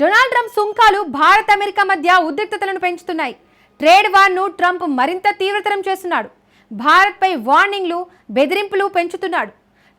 Donald Trump సుంకాలు Bharat America మధ్య ఉద్రిక్తతలను పెంచుతున్నాయి. ట్రేడ్ వార్ను ట్రంప్ మరింత తీవ్రతరం చేస్తున్నాడు. భారత్పై వార్నింగ్లు, బెదిరింపులు పెంచుతున్నాడు.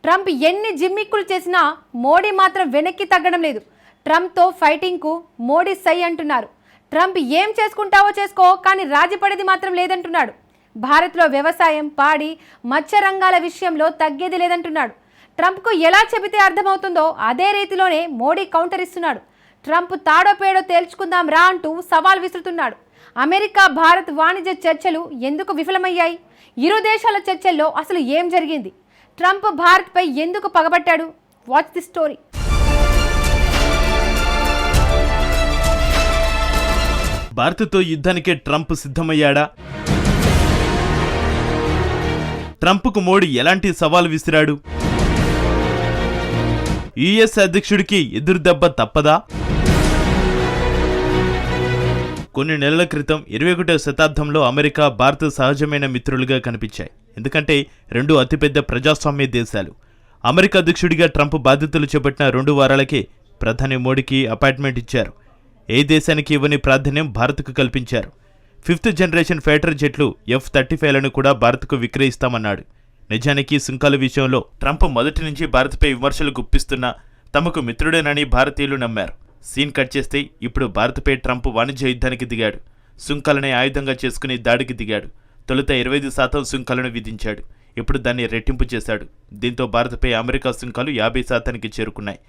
ట్రంప్ ఎన్ని జిమ్మిక్కులు చేసినా మోడీ మాత్రం వెనక్కి తగ్గడం లేదు. ట్రంప్తో ఫైటింగ్కు మోడీ సై అంటున్నారు. ట్రంప్ ఏం చేసుకుంటావో చేసుకో, కానీ రాజీపడేది మాత్రం లేదంటున్నాడు. భారత్లో వ్యవసాయం, పాడి, మత్స్య రంగాల విషయంలో తగ్గేది లేదంటున్నాడు. ట్రంప్కు ఎలా చెబితే అర్థమవుతుందో అదే రీతిలోనే మోడీ కౌంటర్ ఇస్తున్నాడు. ట్రంప్ తాడో పేడో తేల్చుకుందాం రా అంటూ సవాల్ విసురుతున్నాడు. అమెరికా భారత్ వాణిజ్య చర్చలు ఎందుకు విఫలమయ్యాయి? ఇరు దేశాల చర్చల్లో అసలు ఏం జరిగింది? ట్రంప్ భారత్పై ఎందుకు పగబట్టాడు? Watch the story. భారత్తో యుద్ధానికే ట్రంప్ సిద్ధమయ్యాడా? ట్రంప్కు మోడీ ఎలాంటి సవాల్ విసిరాడు? యుఎస్ అధ్యక్షుడికి ఎదురుదెబ్బ తప్పదా? కొన్ని నెలల క్రితం 21వ శతాబ్దంలో అమెరికా, భారత్ సహజమైన మిత్రులుగా కనిపించాయి. ఎందుకంటే రెండు అతిపెద్ద ప్రజాస్వామ్య దేశాలు. అమెరికా అధ్యక్షుడిగా ట్రంప్ బాధ్యతలు చేపట్టిన 2 వారాలకే ప్రధాని మోడీకి అపాయింట్మెంట్ ఇచ్చారు. ఏ దేశానికి ఇవ్వని ప్రాధాన్యం భారత్కు కల్పించారు. 5th జనరేషన్ ఫైటర్ జెట్లు F-35లను కూడా భారత్కు విక్రయిస్తామన్నాడు. నిజానికి సుంకాల విషయంలో ట్రంప్ మొదటి నుంచి భారత్పై విమర్శలు గుప్పిస్తున్నా తమకు మిత్రుడేనని భారతీయులు నమ్మారు. సీన్ కట్ చేస్తే ఇప్పుడు భారత్పై ట్రంప్ వాణిజ్య యుద్ధానికి దిగాడు. సుంకాలనే ఆయుధంగా చేసుకుని దాడికి దిగాడు. తొలుత 25% సుంకాలను విధించాడు. ఇప్పుడు దాన్ని రెట్టింపు చేశాడు. దీంతో భారత్పై అమెరికా సుంకాలు 50%కి చేరుకున్నాయి.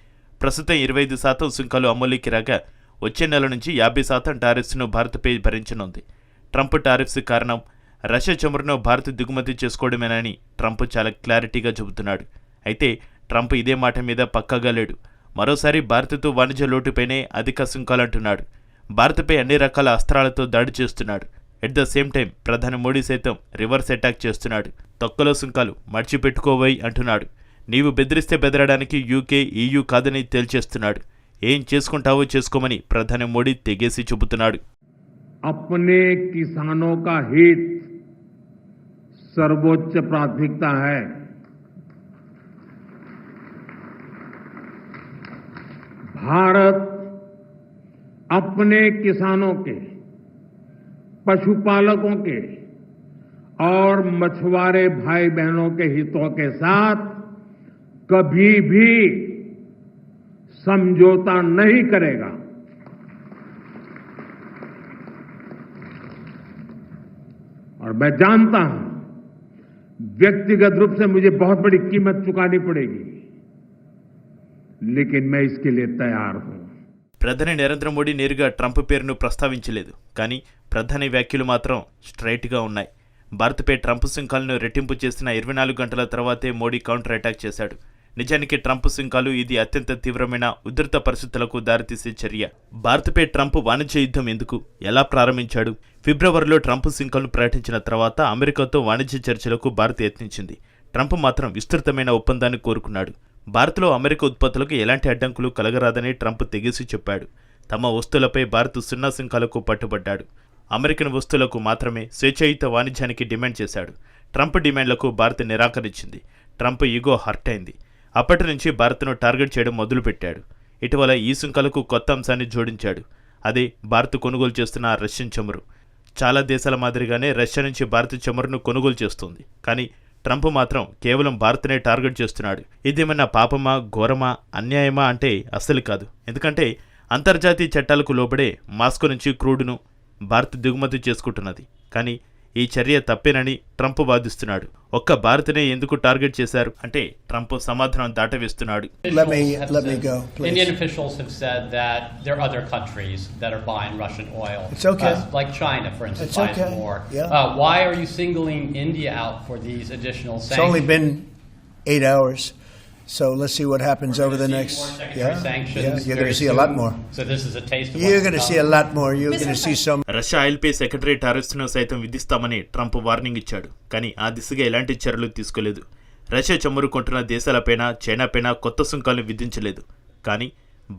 ప్రస్తుతం 25% సుంకాలు అమలుకి రాగా వచ్చే నెల నుంచి 50% టారిఫ్స్ను భారత్పై భరించనుంది. ట్రంప్ టారిఫ్స్ కారణం రష్యా చమురును భారత్ దిగుమతి చేసుకోవడమేనని ట్రంప్ చాలా క్లారిటీగా చెబుతున్నాడు. అయితే ట్రంప్ ఇదే మాట మీద పక్కాగా లేడు. మరోసారి భారత్తో వాణిజ్య లోటుపైనే అధిక సుంకాలంటున్నాడు. భారత్పై అన్ని రకాల అస్త్రాలతో దాడి చేస్తున్నాడు. ఎట్ ద సేమ్ టైం ప్రధాని మోడీ సైతం రివర్స్ అటాక్ చేస్తున్నాడు. తొక్కలో సుంకాలు మర్చిపెట్టుకోవై అంటున్నాడు. నీవు బెదిరిస్తే బెదరడానికి యూకే, EU కాదని తేల్చేస్తున్నాడు. ఏం చేసుకుంటావో చేసుకోమని ప్రధాని మోడీ తెగేసి చెబుతున్నాడు. अपने किसानों का हित सर्वोच्च प्राथमिकता है. भारत अपने किसानों के, पशुपालकों के और मछुआरे भाई बहनों के हितों के साथ कभी भी समझौता नहीं करेगा. और मैं जानता हूं व्यक्तिगत रूप से मुझे बहुत बड़ी कीमत चुकानी पड़ेगी, लेकिन मैं इसके लिए तैयार हूं. ప్రధాని నరేంద్ర మోడీ నేరుగా ట్రంప్ పేరును ప్రస్తావించలేదు. కానీ ప్రధాని వ్యాఖ్యలు మాత్రం స్ట్రైట్గా ఉన్నాయి. భారత్పై ట్రంప్ సుంకాలను రెట్టింపు చేసిన 24 గంటల తర్వాతే మోడీ కౌంటర్ అటాక్ చేశాడు. నిజానికి ట్రంప్ సుంకాలు ఇది అత్యంత తీవ్రమైన ఉధృత పరిస్థితులకు దారితీసే చర్య. భారత్పై ట్రంప్ వాణిజ్య యుద్ధం ఎందుకు, ఎలా ప్రారంభించాడు? ఫిబ్రవరిలో ట్రంప్ సుంకాలను ప్రకటించిన తర్వాత అమెరికాతో వాణిజ్య చర్చలకు భారత్ యత్నించింది. ట్రంప్ మాత్రం విస్తృతమైన ఒప్పందాన్ని కోరుకున్నాడు. భారత్లో అమెరికా ఉత్పత్తులకు ఎలాంటి అడ్డంకులు కలగరాదని ట్రంప్ తెగేసి చెప్పాడు. తమ వస్తువులపై భారత్ 0 సుంకాలకు పట్టుబడ్డాడు. అమెరికన్ వస్తువులకు మాత్రమే స్వేచ్ఛాయుత వాణిజ్యానికి డిమాండ్ చేశాడు. ట్రంప్ డిమాండ్లకు భారత్ నిరాకరించింది. ట్రంప్ ఈగో హర్ట్ అయింది. అప్పటి నుంచి భారత్ను టార్గెట్ చేయడం మొదలుపెట్టాడు. ఇటీవల ఈ సుంకాలకు కొత్త అంశాన్ని జోడించాడు. అదే భారత్ కొనుగోలు చేస్తున్న రష్యన్ చమురు. చాలా దేశాల మాదిరిగానే రష్యా నుంచి భారత్ చమురును కొనుగోలు చేస్తుంది. కానీ ట్రంప్ మాత్రం కేవలం భారత్నే టార్గెట్ చేస్తున్నాడు. ఇదేమన్నా పాపమా, ఘోరమా, అన్యాయమా అంటే అస్సలు కాదు. ఎందుకంటే అంతర్జాతీయ చట్టాలకు లోబడే మాస్కో నుంచి క్రూడ్ను భారత్ దిగుమతి చేసుకుంటున్నది. కానీ ఈ చర్య తప్పేనని ట్రంప్ వాదిస్తున్నాడు. ఒక్క భారత్నే ఎందుకు టార్గెట్ చేశారు అంటే ట్రంప్ సమాధానం దాటవేస్తున్నాడు. Indian officials have said that there are other countries that are buying Russian oil. It's okay. Like China, for instance, It's buys okay. more. Yeah. Why are you singling India out for these additional sanctions? It's only been 8 hours. So let's see what happens over the next. You're going to see a lot more. So this is a taste of You're going to see a lot more. You're going to see some. Russia ఆయిల్పై secretary టారిఫ్స్ను సైతం విధిస్తామని Trump warning ఇచ్చాడు. కానీ ఆ దిశగా ఎలాంటి చర్యలు తీసుకోలేదు. రష్యా చమురు కొంటున్న దేశాలపైన, చైనాపైన కొత్త సుంకాలను విధించలేదు. కానీ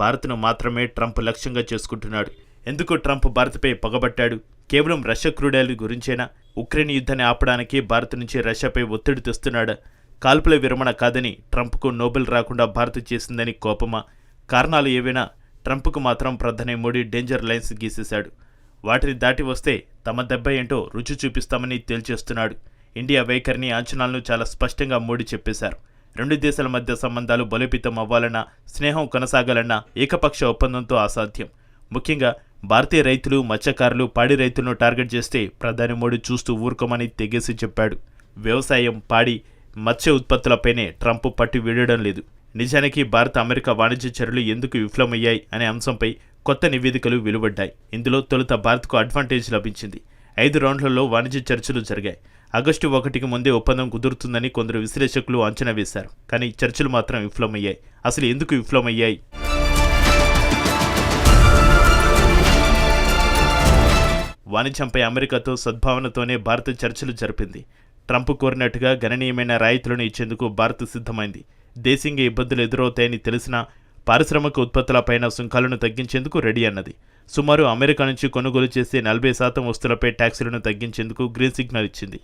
భారత్ను మాత్రమే ట్రంప్ లక్ష్యంగా చేసుకుంటున్నాడు. ఎందుకు ట్రంప్ భారత్పై పగబట్టాడు? కేవలం రష్యా క్రూడ్ ఆయిల్ గురించేనా? ఉక్రెయిన్ యుద్ధాన్ని ఆపడానికి భారత్ నుంచి రష్యాపై ఒత్తిడి తెస్తున్నాడా? కాల్పుల విరమణ కాదని ట్రంప్కు నోబెల్ రాకుండా భారత్ చేసిందని కోపమా? కారణాలు ఏవైనా ట్రంప్కు మాత్రం ప్రధాని మోడీ డేంజర్ లైన్స్ గీసేశాడు. వాటిని దాటి వస్తే తమ దెబ్బ ఏంటో రుచి చూపిస్తామని తేల్చేస్తున్నాడు. ఇండియా వైఖరిని, అంచనాలను చాలా స్పష్టంగా మోడీ చెప్పేశారు. రెండు దేశాల మధ్య సంబంధాలు బలోపేతం అవ్వాలన్నా, స్నేహం కొనసాగాలన్నా ఏకపక్ష ఒప్పందంతో అసాధ్యం. ముఖ్యంగా భారతీయ రైతులు, మత్స్యకారులు, పాడి రైతులను టార్గెట్ చేస్తే ప్రధాని మోడీ చూస్తూ ఊరుకోమని తెగేసి చెప్పాడు. వ్యవసాయం, పాడి, మత్స్య ఉత్పత్తులపైనే ట్రంప్ పట్టు వీడడం లేదు. నిజానికి భారత అమెరికా వాణిజ్య చర్యలు ఎందుకు విఫలమయ్యాయి అనే అంశంపై కొత్త నివేదికలు వెలువడ్డాయి. ఇందులో తొలుత భారత్కు అడ్వాంటేజ్ లభించింది. 5 రౌండ్లలో వాణిజ్య చర్చలు జరిగాయి. ఆగస్టు 1కి ముందే ఒప్పందం కుదురుతుందని కొందరు విశ్లేషకులు అంచనా వేశారు. కానీ చర్చలు మాత్రం విఫలమయ్యాయి. అసలు ఎందుకు విఫలమయ్యాయి? వాణిజ్యంపై అమెరికాతో సద్భావనతోనే భారత్ చర్చలు జరిపింది. ట్రంప్ కోరినట్టుగా గణనీయమైన రాయితీలను ఇచ్చేందుకు భారత్ సిద్ధమైంది. దేశీయంగా ఇబ్బందులు ఎదురవుతాయని తెలిసినా పారిశ్రామిక ఉత్పత్తులపైన సుంకాలను తగ్గించేందుకు రెడీ అన్నది. సుమారు అమెరికా నుంచి కొనుగోలు చేసే 40% వస్తువులపై ట్యాక్సులను తగ్గించేందుకు గ్రీన్ సిగ్నల్ ఇచ్చింది.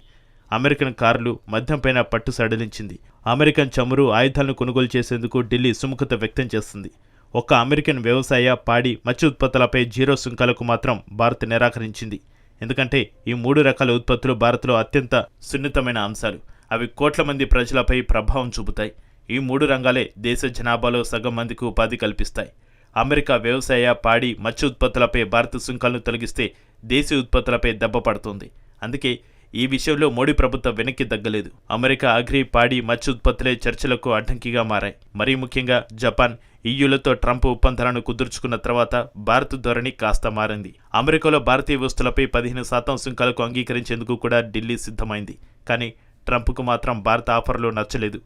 అమెరికన్ కార్లు, మద్యంపైన పట్టు సడలించింది. అమెరికన్ చమురు, ఆయుధాలను కొనుగోలు చేసేందుకు ఢిల్లీ సుముఖత వ్యక్తం చేస్తుంది. ఒక్క అమెరికన్ వ్యవసాయ, పాడి, మత్స్య ఉత్పత్తులపై 0 సుంకాలకు మాత్రం భారత్ నిరాకరించింది. ఎందుకంటే ఈ 3 రకాల ఉత్పత్తులు భారత్లో అత్యంత సున్నితమైన అంశాలు. అవి కోట్ల మంది ప్రజలపై ప్రభావం చూపుతాయి. ఈ 3 రంగాలే దేశ జనాభాలో సగం మందికి ఉపాధి కల్పిస్తాయి. అమెరికా వ్యవసాయ, పాడి, మత్స్య ఉత్పత్తులపై భారత సుంకాలను తొలగిస్తే దేశీయ ఉత్పత్తులపై దెబ్బ పడుతుంది. అందుకే ఈ విషయంలో మోడీ ప్రభుత్వం వెనక్కి తగ్గలేదు. అమెరికా అగ్రి, పాడి, మత్స్య ఉత్పత్తులే చర్చలకు అడ్డంకిగా మారాయి. మరీ ముఖ్యంగా జపాన్, ఈయూలతో ట్రంప్ ఒప్పందాలను కుదుర్చుకున్న తర్వాత భారత్ ధోరణి కాస్త మారింది. అమెరికాలో భారతీయ వస్తువులపై 15% సుంకాలకు అంగీకరించేందుకు కూడా ఢిల్లీ సిద్ధమైంది. కానీ ట్రంప్కు మాత్రం భారత ఆఫర్లు నచ్చలేదు.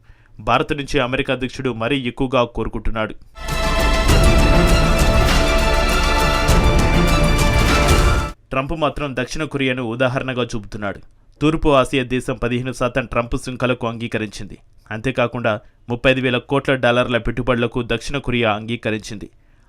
భారత్ నుంచి అమెరికా అధ్యక్షుడు మరీ ఎక్కువగా కోరుకుంటున్నాడు. ట్రంప్ మాత్రం దక్షిణ కొరియాను ఉదాహరణగా చూపుతున్నాడు. తూర్పు ఆసియా దేశం 15% ట్రంప్ సుంకాలకు అంగీకరించింది. అంతేకాకుండా $35,000 కోట్ల పెట్టుబడులకు దక్షిణ కొరియా అంగీకరించింది.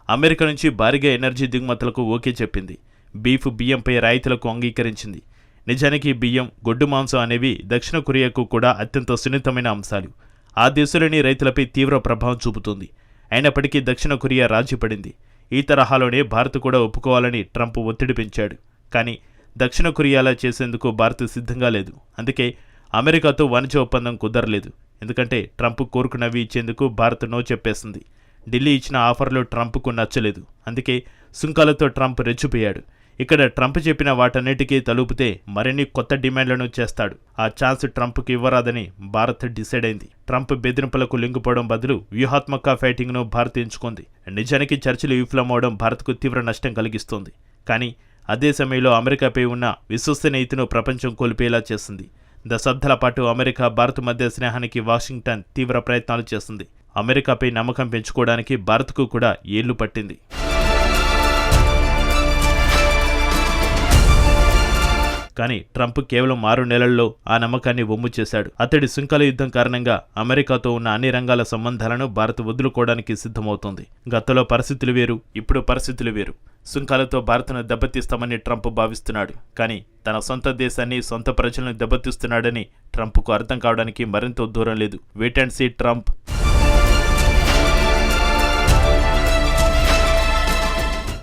అమెరికా నుంచి భారీగా ఎనర్జీ దిగుమతులకు ఓకే చెప్పింది. బీఫ్, బియ్యంపై రాయితీలకు అంగీకరించింది. నిజానికి బియ్యం, గొడ్డు మాంసం అనేవి దక్షిణ కొరియాకు కూడా అత్యంత సున్నితమైన అంశాలు. ఆ దేశంలోని రైతులపై తీవ్ర ప్రభావం చూపుతుంది. అయినప్పటికీ దక్షిణ కొరియా రాజీ పడింది. ఈ తరహాలోనే భారత్ కూడా ఒప్పుకోవాలని ట్రంప్ ఒత్తిడి పెంచాడు. కానీ దక్షిణ కొరియాలా చేసేందుకు భారత్ సిద్ధంగా లేదు. అందుకే అమెరికాతో వాణిజ్య ఒప్పందం కుదరలేదు. ఎందుకంటే ట్రంప్ కోరుకున్నవి ఇచ్చేందుకు భారత్ నో చెప్పేసింది. ఢిల్లీ ఇచ్చిన ఆఫర్లు ట్రంప్కు నచ్చలేదు. అందుకే సుంకాలతో ట్రంప్ రెచ్చిపోయాడు. ఇక్కడ ట్రంప్ చెప్పిన వాటన్నిటికీ తలుపితే మరిన్ని కొత్త డిమాండ్లను చేస్తాడు. ఆ ఛాన్స్ ట్రంప్కి ఇవ్వరాదని భారత్ డిసైడ్ అయింది. ట్రంప్ బెదిరింపులకు లొంగిపోవడం బదులు వ్యూహాత్మక ఫైటింగ్ను భారత్ ఎంచుకుంది. నిజానికి చర్చలు విఫలమవడం భారత్కు తీవ్ర నష్టం కలిగిస్తోంది. కానీ అదే సమయంలో అమెరికాపై ఉన్న విశ్వసనీయతను ప్రపంచం కోల్పోయేలా చేసింది. దశాబ్దాల పాటు అమెరికా, భారత్ మధ్య స్నేహానికి వాషింగ్టన్ తీవ్ర ప్రయత్నాలు చేసింది. అమెరికాపై నమ్మకం పెంచుకోవడానికి భారత్కు కూడా ఏళ్లు పట్టింది. కానీ ట్రంప్ కేవలం 6 నెలల్లో ఆ నమ్మకాన్ని వమ్ము చేశాడు. అతడి సుంకాల యుద్ధం కారణంగా అమెరికాతో ఉన్న అన్ని రంగాల సంబంధాలను భారత్ వదులుకోవడానికి సిద్ధమవుతోంది. గతంలో పరిస్థితులు వేరు, ఇప్పుడు పరిస్థితులు వేరు. సుంకాలతో భారత్ను దెబ్బతీస్తామని ట్రంప్ భావిస్తున్నాడు. కానీ తన సొంత దేశాన్ని, సొంత ప్రజలను దెబ్బతీస్తున్నాడని ట్రంప్కు అర్థం కావడానికి మరింత దూరం లేదు. Wait and see Trump.